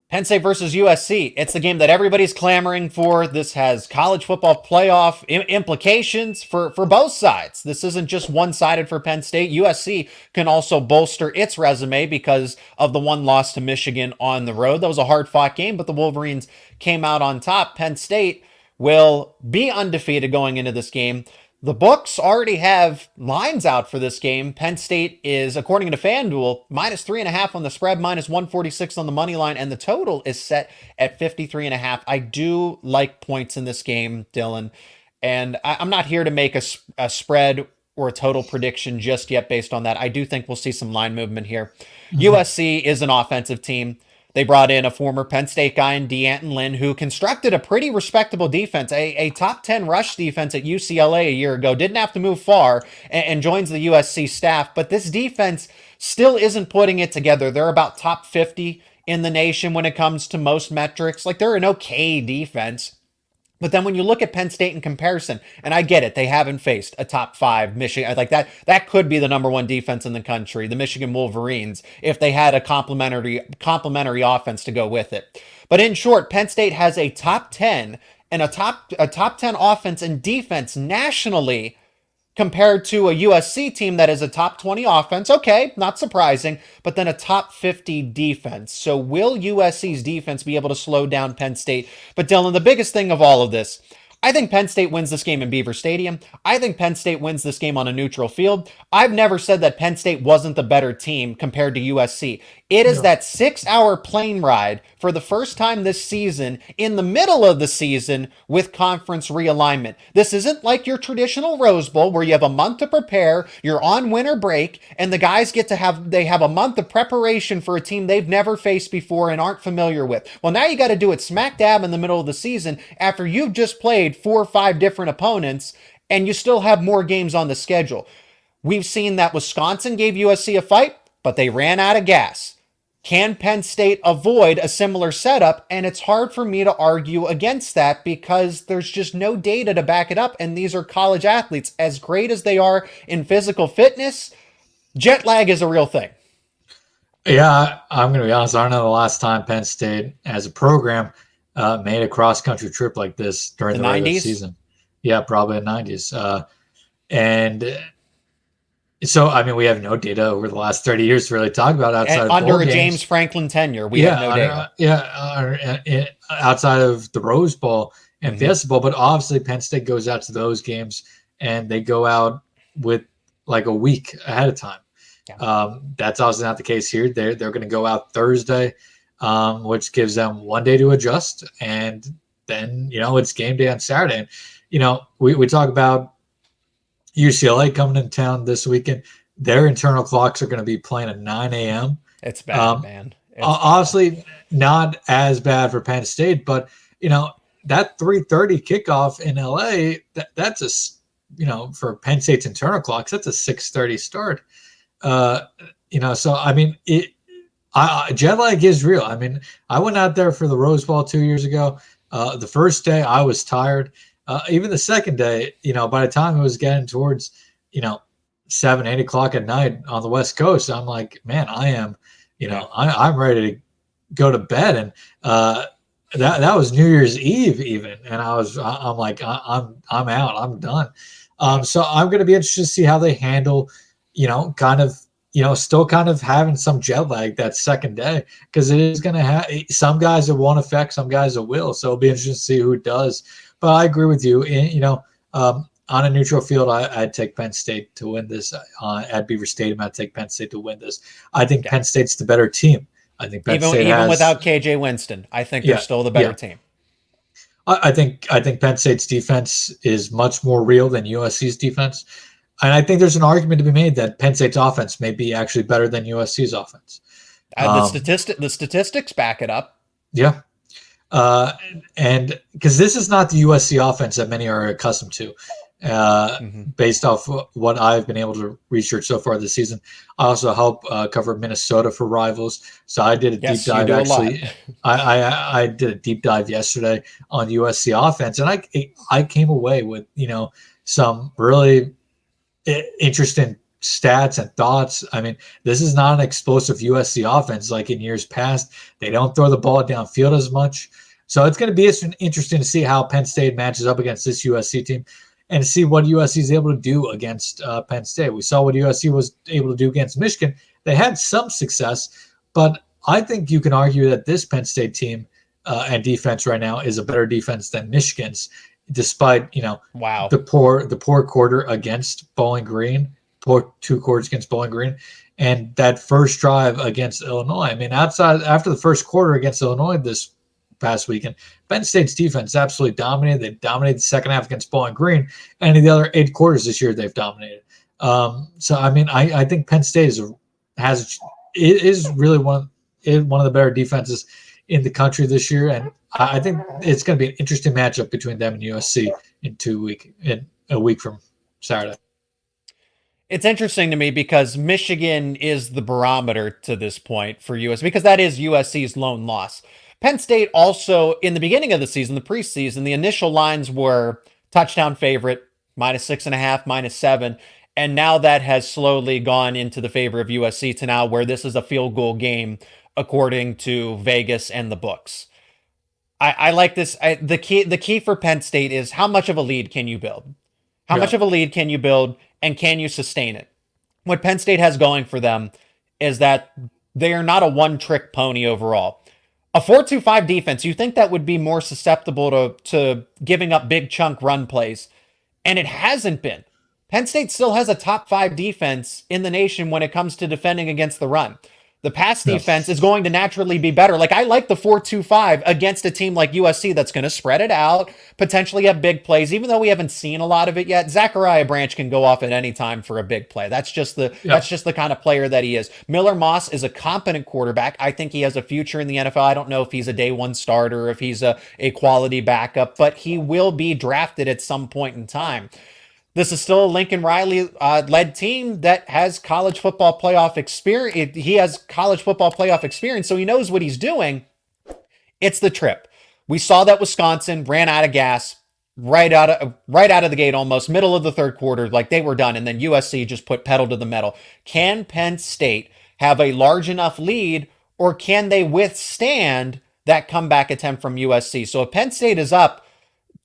Penn State versus USC. It's the game that everybody's clamoring for. This has college football playoff implications for both sides. This isn't just one-sided for Penn State. USC can also bolster its resume because of the one loss to Michigan on the road. That was a hard-fought game, but the Wolverines came out on top. Penn State will be undefeated going into this game. The books already have lines out for this game. Penn State is, according to FanDuel, minus 3.5 on the spread, minus 146 on the money line, and the total is set at 53.5. I do like points in this game, Dylan, and I'm not here to make a spread or a total prediction just yet based on that. I do think we'll see some line movement here. USC is an offensive team. They brought in a former Penn State guy in D'Anton Lynn who constructed a pretty respectable defense, a top 10 rush defense at UCLA a year ago. Didn't have to move far and joins the USC staff. But this defense still isn't putting it together. They're about top 50 in the nation when it comes to most metrics. Like, they're an okay defense. But then when you look at Penn State in comparison, and I get it, they haven't faced a top 5 Michigan. Like that could be the number 1 defense in the country, the Michigan Wolverines, if they had a complementary offense to go with it. But in short, Penn State has a top 10 and a top 10 offense and defense nationally compared to a USC team that is a top 20 offense. Okay, not surprising, but then a top 50 defense. So will USC's defense be able to slow down Penn State? But Dylan, the biggest thing of all of this, I think Penn State wins this game in Beaver Stadium. I think Penn State wins this game on a neutral field. I've never said that Penn State wasn't the better team compared to USC. It is that 6-hour plane ride for the first time this season in the middle of the season with conference realignment. This isn't like your traditional Rose Bowl where you have a month to prepare, you're on winter break, and the guys have a month of preparation for a team they've never faced before and aren't familiar with. Well, now you got to do it smack dab in the middle of the season after you've just played 4 or 5 different opponents and you still have more games on the schedule. We've seen that Wisconsin gave USC a fight, but they ran out of gas. Can Penn State avoid a similar setup? And it's hard for me to argue against that because there's just no data to back it up. And these are college athletes. As great as they are in physical fitness, jet lag is a real thing. Yeah, I'm going to be honest. I don't know the last time Penn State as a program made a cross-country trip like this during the regular season. Yeah, probably in the 90s. And so, I mean, we have no data over the last 30 years to really talk about outside of under a James Franklin tenure. We have no data. Outside of the Rose Bowl and Fiesta Bowl, but obviously Penn State goes out to those games and they go out with like a week ahead of time. Yeah. That's obviously not the case here. They're going to go out Thursday, which gives them one day to adjust, and then it's game day on Saturday. And we talk about UCLA coming in town this weekend. Their internal clocks are going to be playing at 9 a.m. It's bad, man. Obviously, not as bad for Penn State, but that 3:30 kickoff in LA, that's a for Penn State's internal clocks, that's a 6:30 start. So I mean, jet lag is real. I mean, I went out there for the Rose Bowl 2 years ago. The first day I was tired. Even the second day, by the time it was getting towards, 7, 8 o'clock at night on the West Coast, I'm like, man, I am, I'm ready to go to bed. And that was New Year's Eve even. And I'm like, I'm out, I'm done. So I'm going to be interested to see how they handle, still kind of having some jet lag that second day, because it is going to have some guys that won't affect, some guys that will. So it'll be interesting to see who it does. But I agree with you. On a neutral field, I'd take Penn State to win this. At Beaver Stadium, I'd take Penn State to win this. I think Penn State's the better team. I think Penn State even without KJ Winston, I think they're still the better team. I think Penn State's defense is much more real than USC's defense. And I think there's an argument to be made that Penn State's offense may be actually better than USC's offense. The statistics back it up. Yeah. And because this is not the USC offense that many are accustomed to, based off what I've been able to research so far this season. I also help cover Minnesota for Rivals. So I did a deep dive. Actually, I did a deep dive yesterday on USC offense, and I came away with, some really interesting stats and thoughts. I mean, this is not an explosive USC offense like in years past. They don't throw the ball downfield as much. So it's going to be interesting to see how Penn State matches up against this USC team and see what USC is able to do against Penn State. We saw what USC was able to do against Michigan. They had some success, but I think you can argue that this Penn State team and defense right now is a better defense than Michigan's, despite Wow. the poor quarter against Bowling Green, poor 2 quarters against Bowling Green, and that first drive against Illinois. I mean, after the first quarter against Illinois this past weekend, Penn State's defense absolutely dominated. They dominated the second half against Bowling Green, and in the other 8 quarters this year they've dominated. So I mean, I think Penn State is really one of the better defenses in the country this year, and I think it's going to be an interesting matchup between them and USC in a week from Saturday. It's interesting to me because Michigan is the barometer to this point for USC, because that is USC's lone loss. Penn State also, in the beginning of the season, the preseason, the initial lines were touchdown favorite, -6.5, -7. And now that has slowly gone into the favor of USC to now where this is a field goal game, according to Vegas and the books. I like this. The key for Penn State is how much of a lead can you build? How much of a lead can you build, and can you sustain it? What Penn State has going for them is that they are not a one-trick pony overall. A 4-2-5 defense, you think that would be more susceptible to giving up big chunk run plays, and it hasn't been. Penn State still has a top 5 defense in the nation when it comes to defending against the run. The pass defense is going to naturally be better. Like, I like the 4-2-5 against a team like USC that's going to spread it out, potentially have big plays, even though we haven't seen a lot of it yet. Zachariah Branch can go off at any time for a big play. That's just the kind of player that he is. Miller Moss is a competent quarterback. I think he has a future in the NFL. I don't know if he's a day one starter or if he's a quality backup, but he will be drafted at some point in time. This is still a Lincoln Riley led team that has college football playoff experience. He has college football playoff experience, so he knows what he's doing. It's the trip. We saw that Wisconsin ran out of gas right out of the gate, almost middle of the third quarter, like they were done, and then USC just put pedal to the metal. Can Penn State have a large enough lead, or can they withstand that comeback attempt from USC? So if Penn State is up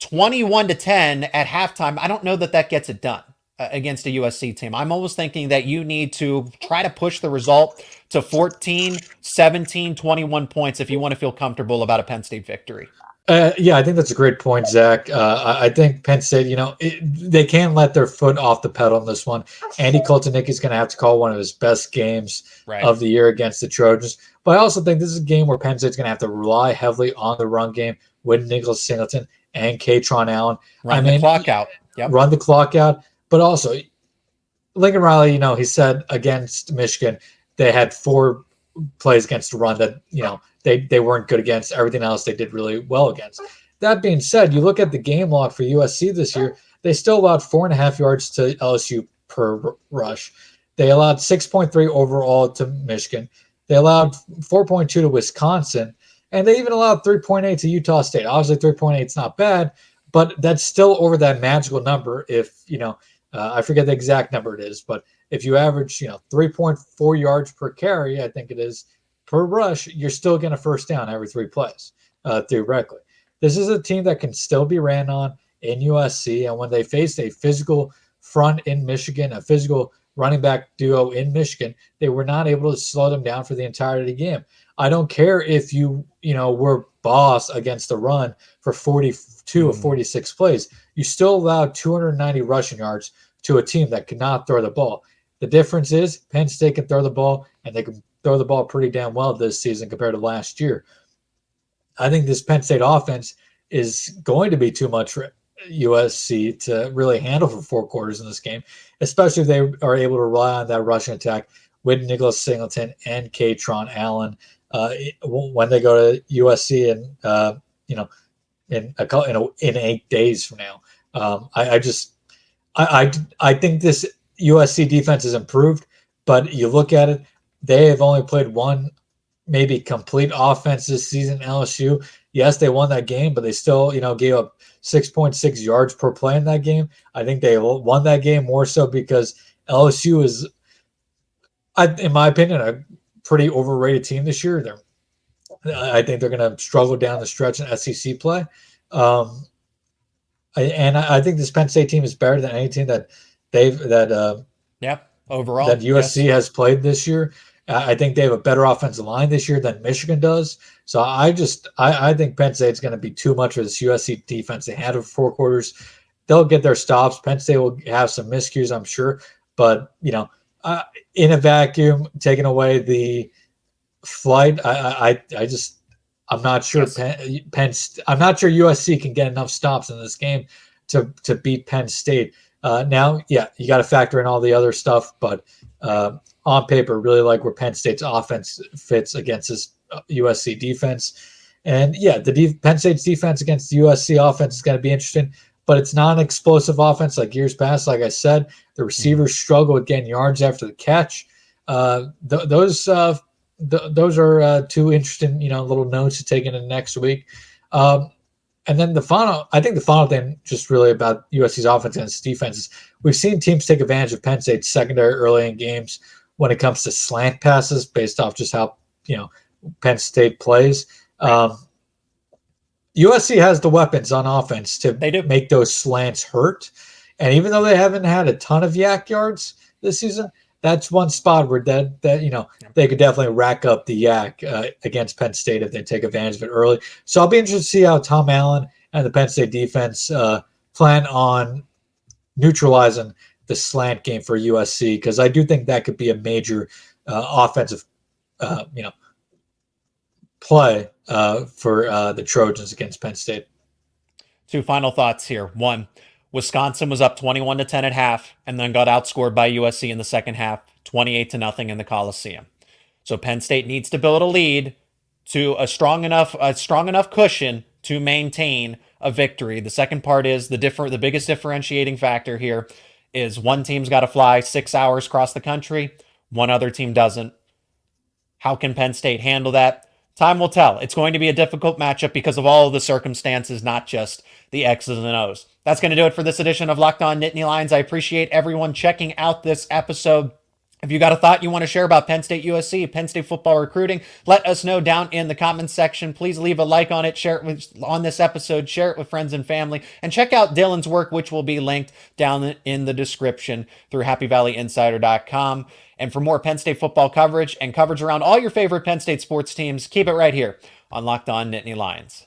21-10 at halftime, I don't know that gets it done against a USC team. I'm almost thinking that you need to try to push the result to 14, 17, 21 points if you want to feel comfortable about a Penn State victory. Yeah, I think that's a great point, Zach. I think Penn State, they can't let their foot off the pedal on this one. Andy Koltenicki is going to have to call one of his best games of the year against the Trojans. But I also think this is a game where Penn State's going to have to rely heavily on the run game with Nicholas Singleton and Katron Allen. Run the clock out. Yep. Run the clock out. But also, Lincoln Riley, he said against Michigan, they had 4 plays against the run that, they weren't good against. Everything else they did really well against. That being said, you look at the game log for USC this year, they still allowed 4.5 yards to LSU per rush. They allowed 6.3 overall to Michigan. They allowed 4.2 to Wisconsin. And they even allowed 3.8 to Utah State. Obviously, 3.8 is not bad, but that's still over that magical number. If, I forget the exact number it is, but if you average, 3.4 yards per carry, I think it is, per rush, you're still getting a first down every 3 plays, theoretically. This is a team that can still be ran on in USC. And when they faced a physical front in Michigan, a physical running back duo in Michigan, they were not able to slow them down for the entirety of the game. I don't care if you were boss against the run for 42 of 46 plays. You still allowed 290 rushing yards to a team that cannot throw the ball. The difference is Penn State can throw the ball, and they can throw the ball pretty damn well this season compared to last year. I think this Penn State offense is going to be too much for USC to really handle for 4 quarters in this game, especially if they are able to rely on that rushing attack with Nicholas Singleton and Katron Allen. When they go to USC in 8 days from now, I think this USC defense has improved, but you look at it, they have only played one maybe complete offense this season. LSU, yes, they won that game, but they still gave up 6.6 yards per play in that game. I think they won that game more so because LSU is, in my opinion, a pretty overrated team this year. I think they're going to struggle down the stretch in SEC play. Um, I think this Penn State team is better than any team that they've Yep. Overall, that USC yes. has played this year. I think they have a better offensive line this year than Michigan does. So I think Penn State's going to be too much for this USC defense. They had it for 4 quarters. They'll get their stops. Penn State will have some miscues, I'm sure, but in a vacuum, taking away the flight, I'm not sure Yes. I'm not sure USC can get enough stops in this game to beat Penn State. Now, yeah, you got to factor in all the other stuff, but on paper, really like where Penn State's offense fits against this USC defense. And yeah, Penn State's defense against the USC offense is going to be interesting, but it's not an explosive offense like years past. Like I said, the receivers struggle with getting yards after the catch. Those are two interesting, little notes to take into next week. And then I think the final thing just really about USC's offense and its defense is we've seen teams take advantage of Penn State's secondary early in games when it comes to slant passes based off just how, Penn State plays. USC has the weapons on offense to make those slants hurt. And even though they haven't had a ton of yak yards this season, that's one spot where they could definitely rack up the yak against Penn State if they take advantage of it early. So I'll be interested to see how Tom Allen and the Penn State defense plan on neutralizing the slant game for USC, because I do think that could be a major offensive, play for the Trojans against Penn State. Two final thoughts here. One, Wisconsin was up 21-10 at half and then got outscored by USC in the second half, 28-0 in the Coliseum. So Penn State needs to build a lead to a strong enough cushion to maintain a victory. The second part is the biggest differentiating factor here is one team's got to fly 6 hours across the country, one other team doesn't. How can Penn State handle that? Time will tell. It's going to be a difficult matchup because of all of the circumstances, not just the X's and O's. That's going to do it for this edition of Locked On Nittany Lions. I appreciate everyone checking out this episode. If you got a thought you want to share about Penn State USC, Penn State football recruiting, let us know down in the comments section. Please leave a like on it, share it on this episode, share it with friends and family, and check out Dylan's work, which will be linked down in the description through HappyValleyInsider.com. And for more Penn State football coverage and coverage around all your favorite Penn State sports teams, keep it right here on Locked On Nittany Lions.